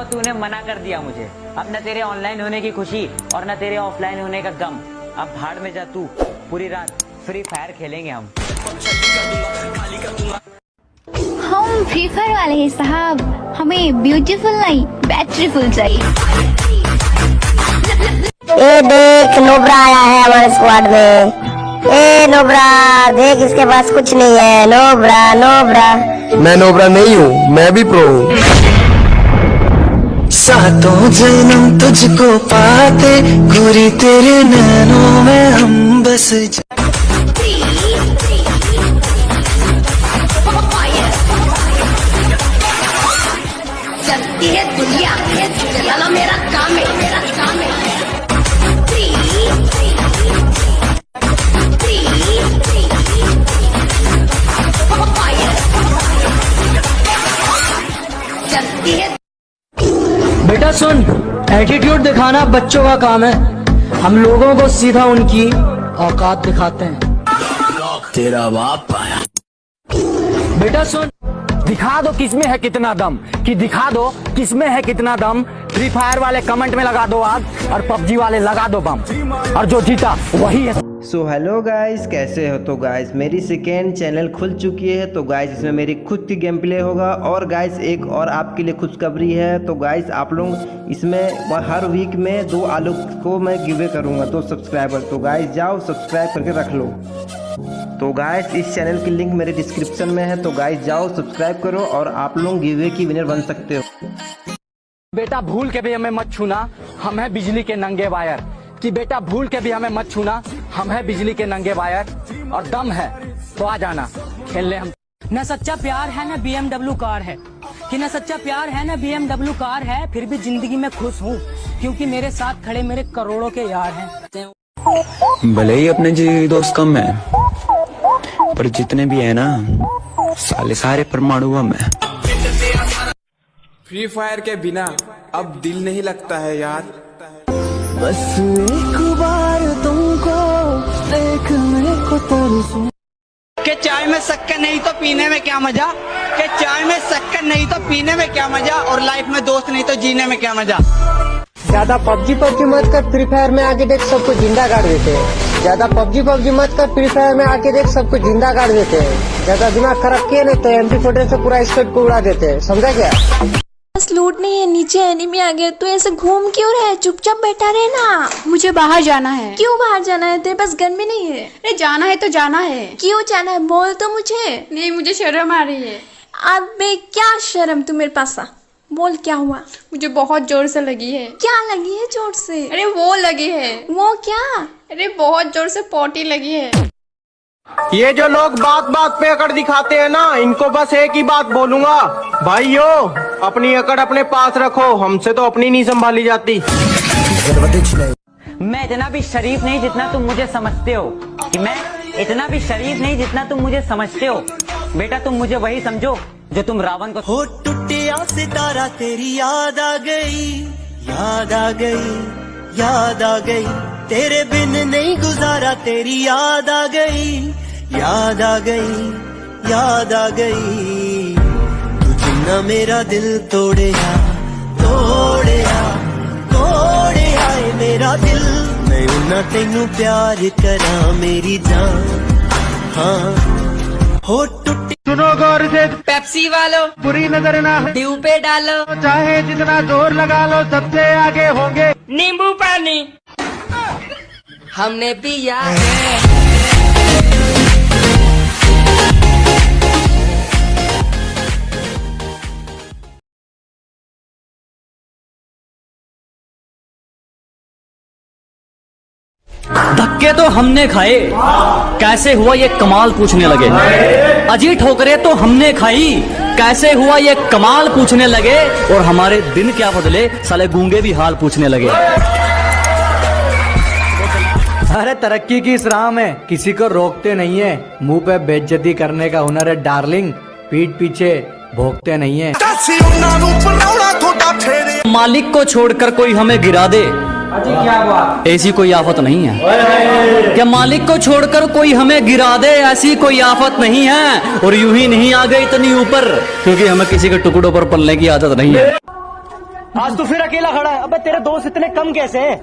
हुआ तूने मना कर दिया मुझे। अब न तेरे ऑनलाइन होने की खुशी और न तेरे ऑफलाइन होने का गम। अब भाड़ में जा तू, पूरी रात फ्री फायर खेलेंगे हम फ्री फायर वाले हैं साहब, हमें ब्यूटीफुल नहीं बैटरीफुल चाहिए। ए देख नोबरा आया है हमारे स्क्वाड में। ए नोबरा देख, इसके पास कुछ नहीं है। नोबरा नोबरा। मैं नोबरा नहीं हूँ, मैं भी प्रो हूँ। सातों जन्म तुझको पाते गोरी तेरे नैनों में हम बस चलती है दुनिया चलाना मेरा काम है, मेरा काम है। चलती है। बेटा सुन, एटीट्यूड दिखाना बच्चों का काम है, हम लोगों को सीधा उनकी औकात दिखाते हैं। तेरा बाप आया। बेटा सुन, दिखा दो किसमें है कितना दम, कि दिखा दो किसमें है कितना दम। फ्री फायर वाले कमेंट में लगा दो आग और पबजी वाले लगा दो बम, और जो जीता वही है। सो हेलो गाइस, कैसे हो? तो गाइस मेरी सेकेंड चैनल खुल चुकी है। तो गाइस इसमें मेरी खुद की गेम प्ले होगा और गाइस एक और आपके लिए खुशखबरी है। तो गाइस आप लोग इसमें हर वीक में 2 आलू को मैं गिवे करूंगा, 2 सब्सक्राइबर। तो गाइस जाओ सब्सक्राइब करके रख लो। तो गाइस इस चैनल की लिंक मेरे डिस्क्रिप्शन में है, तो गाइस जाओ सब्सक्राइब करो और आप लोग गिवे की विनर बन सकते हो। बेटा भूल के भी हमें मत छूना, हम हैं बिजली के नंगे वायर। कि बेटा भूल के भी हमें मत छूना, हम हैं बिजली के नंगे वायर। और दम है तो आ जाना खेल ले हम। न सच्चा प्यार है न BMW कार है, कि न सच्चा प्यार है न BMW कार है, फिर भी जिंदगी में खुश हूँ क्योंकि मेरे साथ खड़े मेरे करोड़ों के यार हैं। भले ही अपने जी दोस्त कम है, पर जितने भी है ना साले सारे परमाणु बम है। फ्री फायर के बिना अब दिल नहीं लगता है यार। बस एक बार तुमको देखने को तरसूं। के चाय में शक्कर नहीं तो पीने में क्या मजा, के चाय में शक्कर नहीं तो पीने में क्या मजा, और लाइफ में दोस्त नहीं तो जीने में क्या मजा। ज्यादा पबजी मत कर, फ्री फायर में आके देख सबको जिंदा गाड़ देते हैं। ज्यादा पबजी मत कर, फ्री फायर में आके देख सबको जिंदा गाड़ देते हैं। ज्यादा दिमाग खराब किए नहीं तो MP40 से पूरा स्क्वाड को उड़ा देते हैं, समझा क्या? बस लूट नहीं है, नीचे एनिमी आ गए, तू ऐसे घूम क्यों रहा है? चुपचाप बैठा रहे ना। मुझे बाहर जाना है। क्यों बाहर जाना है? तेरे पास गन भी नहीं है। अरे जाना है तो जाना है। क्यों जाना है बोल तो मुझे। नहीं मुझे शर्म आ रही है। अबे क्या शर्म, तू मेरे पास आ, बोल क्या हुआ? मुझे बहुत जोर से लगी है। क्या लगी है जोर से? अरे वो लगी है। वो क्या? अरे बहुत जोर से पोटी लगी है। ये जो लोग बात बात पे अकड़ दिखाते हैं ना, इनको बस एक ही बात बोलूंगा, भाइयों अपनी अकड़ अपने पास रखो, हमसे तो अपनी नहीं संभाली जाती। मैं इतना भी शरीफ नहीं जितना तुम मुझे समझते हो, कि मैं इतना भी शरीफ नहीं जितना तुम मुझे समझते हो। बेटा तुम मुझे वही समझो जो तुम रावण को। हो टूटिया सितारा तेरी याद आ गई, याद आ गई, याद आ गई। तेरे बिन नहीं गुजारा तेरी याद आ गई, याद आ गई, याद आ गई। तू जिन्ना मेरा दिल तोड़िया, तोड़िया, तोड़िया है मेरा दिल। मैं उन्ना तेनू प्यार करा मेरी जान, हाँ। हो टूटी सुनो गौर से, पेप्सी वालों बुरी नजर ना ड्यू पे डालो, चाहे जितना जोर लगा लो सबसे आगे होंगे। नींबू पानी हमने पिया। धक्के तो हमने खाए, कैसे हुआ ये कमाल पूछने लगे। अजी ठोकरे तो हमने खाई, कैसे हुआ ये कमाल पूछने लगे। और हमारे दिन क्या बदले, साले गूंगे भी हाल पूछने लगे। अरे तरक्की की इस राह में किसी को रोकते नहीं है, मुंह पे बेइज्जती करने का हुनर है डार्लिंग, पीठ पीछे भोगते नहीं है। मालिक को छोड़कर कोई हमें गिरा दे, क्या बात? ऐसी कोई आफत नहीं है। क्या मालिक को छोड़कर कोई हमें गिरा दे, ऐसी कोई आफत नहीं है। और यूं ही नहीं आ गए इतनी ऊपर, क्योंकि हमें किसी के टुकड़ों पर पलने की आदत नहीं है। आज तू फिर अकेला खड़ा है। अबे तेरे दोस्त इतने कम कैसे हैं?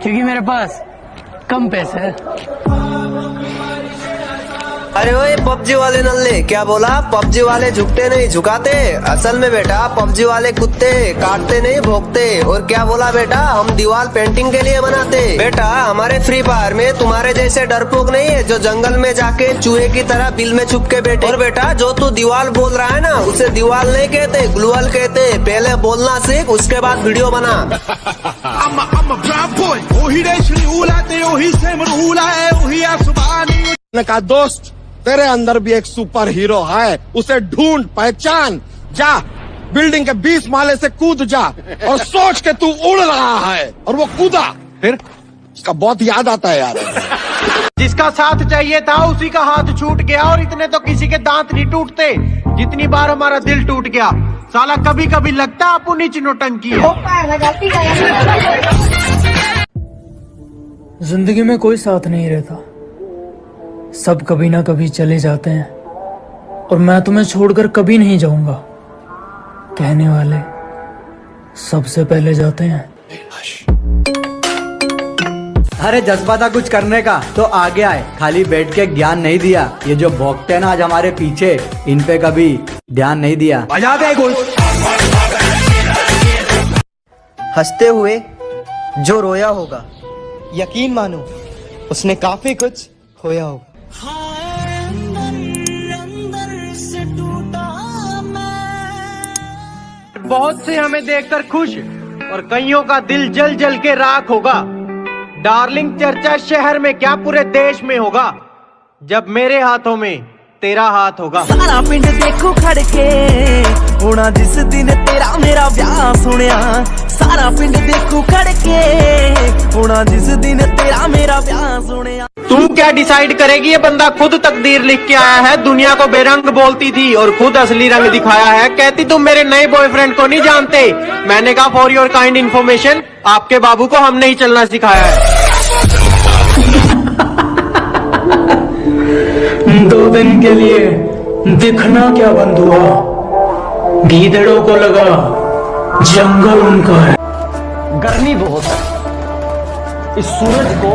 क्योंकि मेरे पास कम पैसे है। अरे ओए पबजी वाले नल्ले, क्या बोला? पबजी वाले झुकते नहीं झुकाते। असल में बेटा पबजी वाले कुत्ते काटते नहीं भोंकते। और क्या बोला बेटा? हम दीवार पेंटिंग के लिए बनाते। बेटा हमारे फ्री फायर में तुम्हारे जैसे डरपोक नहीं है जो जंगल में जाके चूहे की तरह बिल में छुप के बैठे। और बेटा जो तू दीवार बोल रहा है ना, उसे दीवार नहीं कहते, ग्लूअल कहते। पहले बोलना सीख, उसके बाद वीडियो बना। कहा दोस्त तेरे अंदर भी एक सुपर हीरो है, उसे ढूंढ पहचान, जा बिल्डिंग के 20 माले से कूद जा और सोच के तू उड़ रहा है। और वो कूदा, फिर उसका बहुत याद आता है यार। जिसका साथ चाहिए था उसी का हाथ छूट गया। और इतने तो किसी के दांत नहीं टूटते जितनी बार हमारा दिल टूट गया। साला कभी कभी लगता है अपनी नौटंकी है। जिंदगी में कोई साथ नहीं रहता, सब कभी ना कभी चले जाते हैं और मैं तुम्हें छोड़कर कभी नहीं जाऊंगा, कहने वाले सबसे पहले जाते हैं। अरे जज्बा था कुछ करने का तो आगे आए, खाली बैठ के ज्ञान नहीं दिया। ये जो भौंकते हैं ना आज हमारे पीछे, इन पे कभी ध्यान नहीं दिया। बजा दे गुल। हंसते हुए जो रोया होगा, यकीन मानो उसने काफी कुछ खोया होगा। बहुत से हमें देखकर खुश और कईयों का दिल जल जल के राख होगा। डार्लिंग चर्चा शहर में क्या पूरे देश में होगा जब मेरे हाथों में तेरा हाथ होगा। सारा पिंड देखो खड़के होना जिस दिन तेरा मेरा ब्याह सुनिया। सारा पिंड देखो खड़के होना जिस दिन तेरा मेरा ब्याह सुनिया। तू क्या डिसाइड करेगी? ये बंदा खुद तकदीर लिख के आया है। दुनिया को बेरंग बोलती थी और खुद असली रंग दिखाया है। कहती तुम मेरे नए बॉयफ्रेंड को नहीं जानते। मैंने कहा फॉर योर काइंड इन्फॉर्मेशन, आपके बाबू को हमने ही चलना सिखाया है। 2 दिन के लिए दिखना क्या बंद हुआ, गीदड़ों को लगा जंगल उनका है। गर्मी बहुत है, इस सूरज को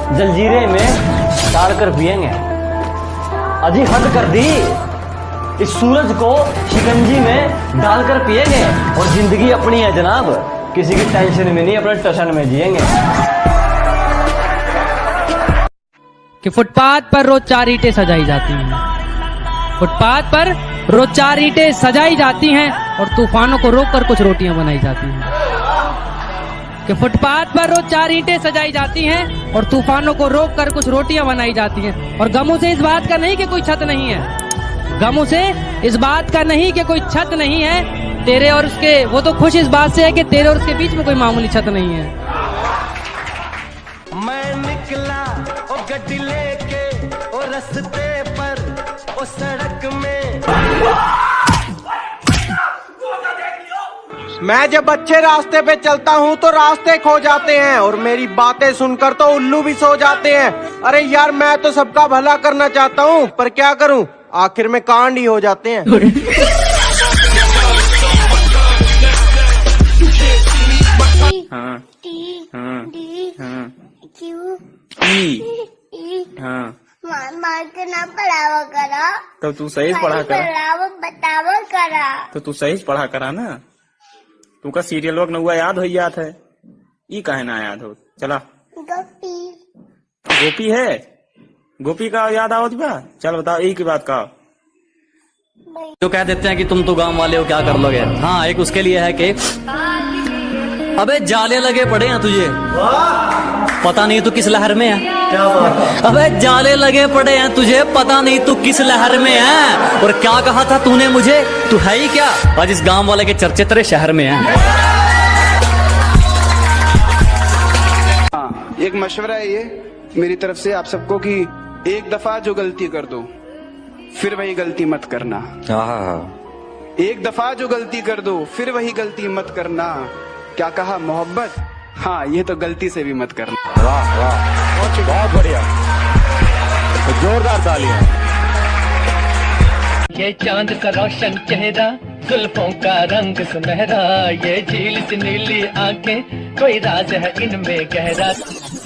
जलजीरे में डालकर पिएंगे। अजी हद कर दी, इस सूरज को शिकंजी में डालकर पिएंगे। और जिंदगी अपनी है जनाब, किसी की टेंशन में नहीं, अपने टशन में जिएंगे। कि फुटपाथ पर रोज 4 ईंटें सजाई जाती हैं, फुटपाथ पर रोज 4 ईंटें सजाई जाती हैं और तूफानों को रोककर कुछ रोटियां बनाई जाती हैं। कि फुटपाथ पर रोज 4 ईंटें सजाई जाती हैं और तूफानों को रोककर कुछ रोटियां बनाई जाती हैं। और गमों से इस बात का नहीं कि कोई छत नहीं है, गमों से इस बात का नहीं कि कोई छत नहीं है। तेरे और उसके, वो तो खुश इस बात से है कि तेरे और उसके बीच में कोई मामूली छत नहीं है। मैं निकला ओ गड्डी लेके ओ रस्ते पर ओ सड़क में। मैं जब अच्छे रास्ते पे चलता हूँ तो रास्ते खो जाते हैं और मेरी बातें सुनकर तो उल्लू भी सो जाते हैं। अरे यार मैं तो सबका भला करना चाहता हूँ, पर क्या करूँ, आखिर में कांड ही हो जाते हैं। हाँ हाँ हाँ हाँ मार के ना पढ़ावा करा तो तू सही से पढ़ा करा, बतावा करा तो तू सही से पढ़ा करा ना। तू का सीरियल वर्क न हुआ याद हो याद है, ई काहे ना याद हो। चला गोपी है, गोपी का याद आवत बा। चल बता एक की बात का। जो कह देते हैं कि तुम तो गांव वाले हो, क्या कर लोगे। हाँ, एक उसके लिए है कि अबे जाले लगे पड़े हैं तुझे, पता नहीं तू किस लहर में है। अबे जाले लगे पड़े हैं तुझे, पता नहीं तू किस लहर में है। और क्या कहा था तूने मुझे, तू है ही क्या। आज इस गांव वाले के चर्चे तेरे शहर में है। एक मशवरा है ये मेरी तरफ से आप सबको कि एक दफा जो गलती कर दो फिर वही गलती मत करना। एक दफा जो गलती कर दो फिर वही गलती मत करना। क्या कहा मोहब्बत, हाँ ये तो गलती से भी मत करना। वाह वाह, बहुत बढ़िया, जोरदार तालियां। ये चांद सा रोशन चेहरा, जुल्फों का रंग सुनहरा, ये झील सी नीली आंखें, कोई राज है इनमें गहरा।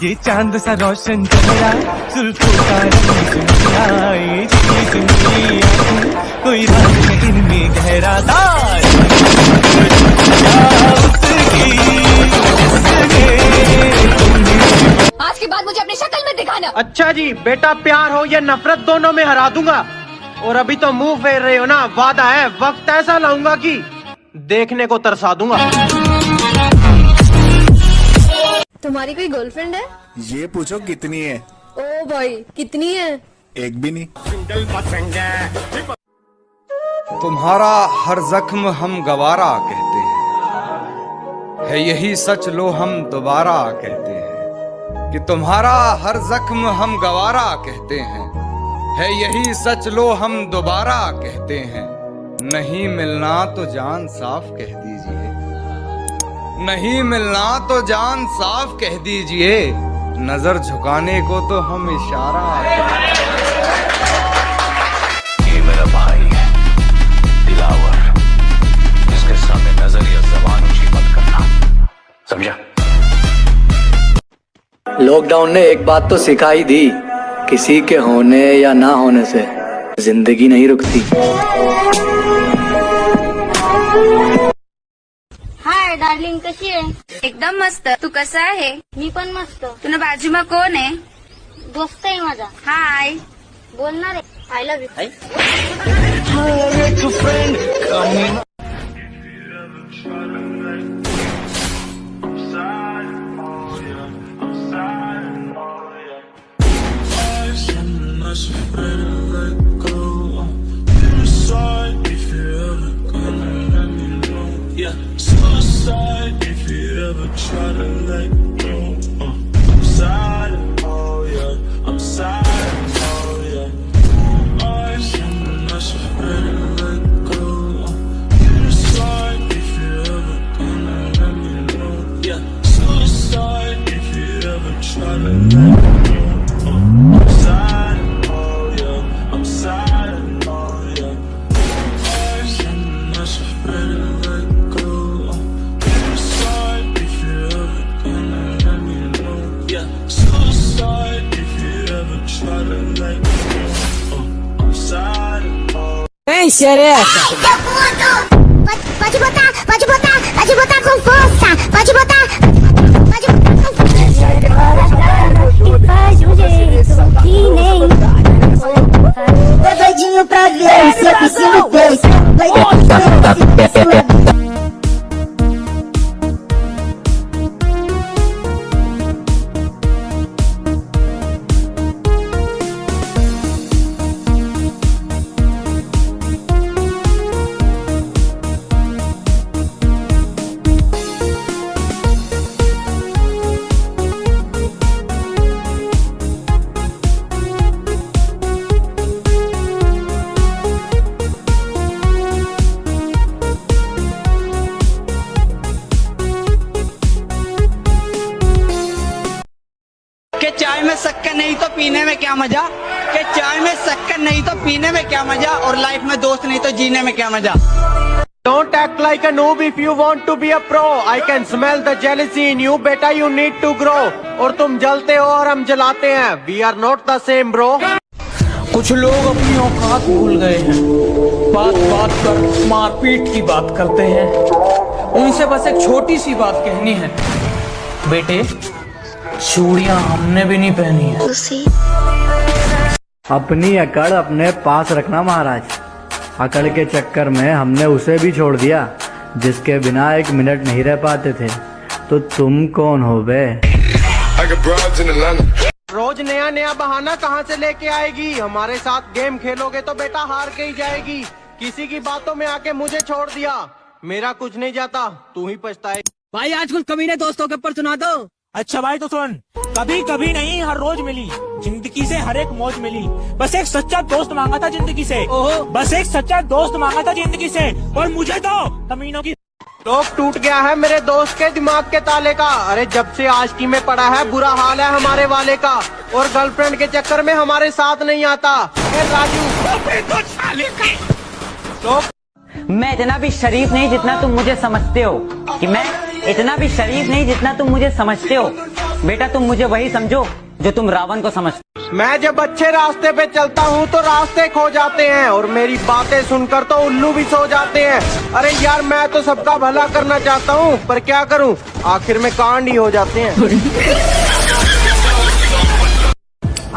ये चांद सा रोशन चेहरा, जुल्फों का रंग सुनहरा, ये झील सी नीली आंखें, कोई राज है इनमें गहरा। आज के बाद मुझे अपनी शक्ल में दिखाना। अच्छा जी, बेटा प्यार हो या नफरत दोनों में हरा दूंगा। और अभी तो मुंह फेर रहे हो ना, वादा है वक्त ऐसा लाऊंगा कि देखने को तरसा दूंगा। तुम्हारी कोई गर्लफ्रेंड है? ये पूछो कितनी है? ओ भाई कितनी है? एक भी नहीं। तुम्हारा हर जख्म हम गवारा कहते हैं, है यही सच लो हम दोबारा कहते हैं, कि तुम्हारा हर जख्म हम गवारा कहते हैं, है यही सच लो हम दोबारा कहते हैं। नहीं मिलना तो जान साफ कह दीजिए, नहीं मिलना तो जान साफ कह दीजिए, नजर झुकाने को तो हम इशारा ये मेरा भाई है दिलावर, जिसके सामने नजर या जबान ऊंची मत करना, समझा? लॉकडाउन ने एक बात तो सिखाई दी, किसी के होने या ना होने से जिंदगी नहीं रुकती। हाय डार्लिंग, कशी आहे? एकदम मस्त. तू कसा आहे? मी पण मस्त. तुला बाजूमा कोण आहे? दोस्त आहे माझा. हाय बोलणार आहे. I love you. Pode botar com força, pode botar com força. E faz um jeito que nem tô doidinho pra ver o seu piscino fez. कि चाय में शक्कर नहीं तो पीने में क्या मजा, कि चाय में शक्कर नहीं तो पीने में क्या मजा, और लाइफ में दोस्त नहीं तो जीने में क्या मजा। Don't act like a noob if you want to be a pro. I can smell the jealousy in you, बेटा you need to grow. और तुम जलते हो और हम जलाते हैं, we are not the same bro. कुछ लोग अपनी औकात भूल गए हैं, बात बात पर मारपीट की बात करते हैं। उनसे बस एक छोटी सी बात कहनी है, बेटे चूड़ियां हमने भी नहीं पहनी है। अपनी अकड़ अपने पास रखना महाराज। अकड़ के चक्कर में हमने उसे भी छोड़ दिया जिसके बिना एक मिनट नहीं रह पाते थे। तो तुम कौन हो बे? रोज नया नया बहाना कहाँ से लेके आएगी? हमारे साथ गेम खेलोगे तो बेटा हार के ही जाएगी। किसी की बातों में आके मुझे छोड़ दिया, मेरा कुछ नहीं जाता, तू ही पछताएगी। भाई आज कुछ कमीने दोस्तों के ऊपर सुना दो। अच्छा भाई तो सुन, कभी कभी नहीं हर रोज मिली, जिंदगी से हर एक मौज मिली, बस एक सच्चा दोस्त मांगा था जिंदगी से, बस एक सच्चा दोस्त मांगा था जिंदगी से, और मुझे तो कमीनों की लोग टूट गया है मेरे दोस्त के दिमाग के ताले का। अरे जब से आशिकी में पड़ा है बुरा हाल है हमारे वाले का, और गर्लफ्रेंड के चक्कर में हमारे साथ नहीं आता। राजू मैं इतना भी शरीफ नहीं जितना तुम मुझे समझते हो, कि मैं इतना भी शरीफ नहीं जितना तुम मुझे समझते हो। बेटा तुम मुझे वही समझो जो तुम रावण को समझते हो। मैं जब अच्छे रास्ते पे चलता हूँ तो रास्ते खो जाते हैं और मेरी बातें सुनकर तो उल्लू भी सो जाते हैं। अरे यार मैं तो सबका भला करना चाहता हूँ पर क्या करूँ, आखिर में कांड ही हो जाते हैं।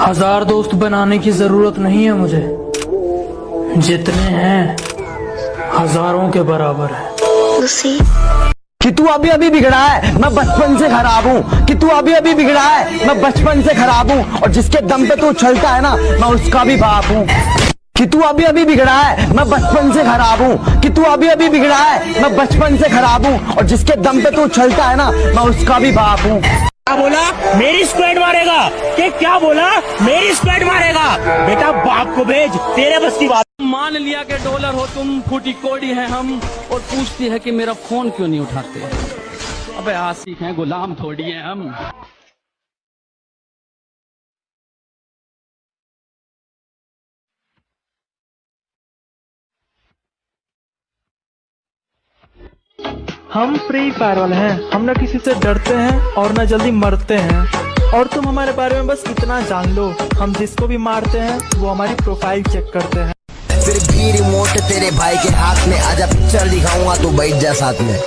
1000 दोस्त बनाने की जरूरत नहीं है मुझे, जितने हैं हजारों के बराबर है। कि तू अभी अभी बिगड़ा है, मैं बचपन से खराब हूँ। कि तू अभी अभी बिगड़ा है, मैं बचपन से खराब हूँ। और जिसके दम पे तू उछलता है ना, मैं उसका भी बाप हूँ। कि तू अभी अभी बिगड़ा है, मैं बचपन से खराब हूँ। कि तू अभी अभी बिगड़ा है, मैं बचपन से खराब हूँ। और जिसके दम पे तू उछलता है ना, मैं उसका भी बाप हूँ। क्या बोला? मेरी स्क्वाड मारेगा? क्या बोला? मेरी स्क्वाड मारेगा? बेटा बाप को भेज, तेरे बस की बात। मान लिया कि डॉलर हो तुम, फूटी कोड़ी है हम, और पूछती है कि मेरा फोन क्यों नहीं उठाते। अबे आशिक हैं, गुलाम थोड़ी हैं हम। हम फ्री फायर वाले हैं, हम न किसी से डरते हैं और न जल्दी मरते हैं। और तुम हमारे बारे में बस इतना जान लो, हम जिसको भी मारते हैं वो हमारी प्रोफाइल चेक करते हैं। फिर भी रिमोट तेरे भाई के हाथ में, आजा पिक्चर दिखाऊंगा, तू बैठ जा साथ में।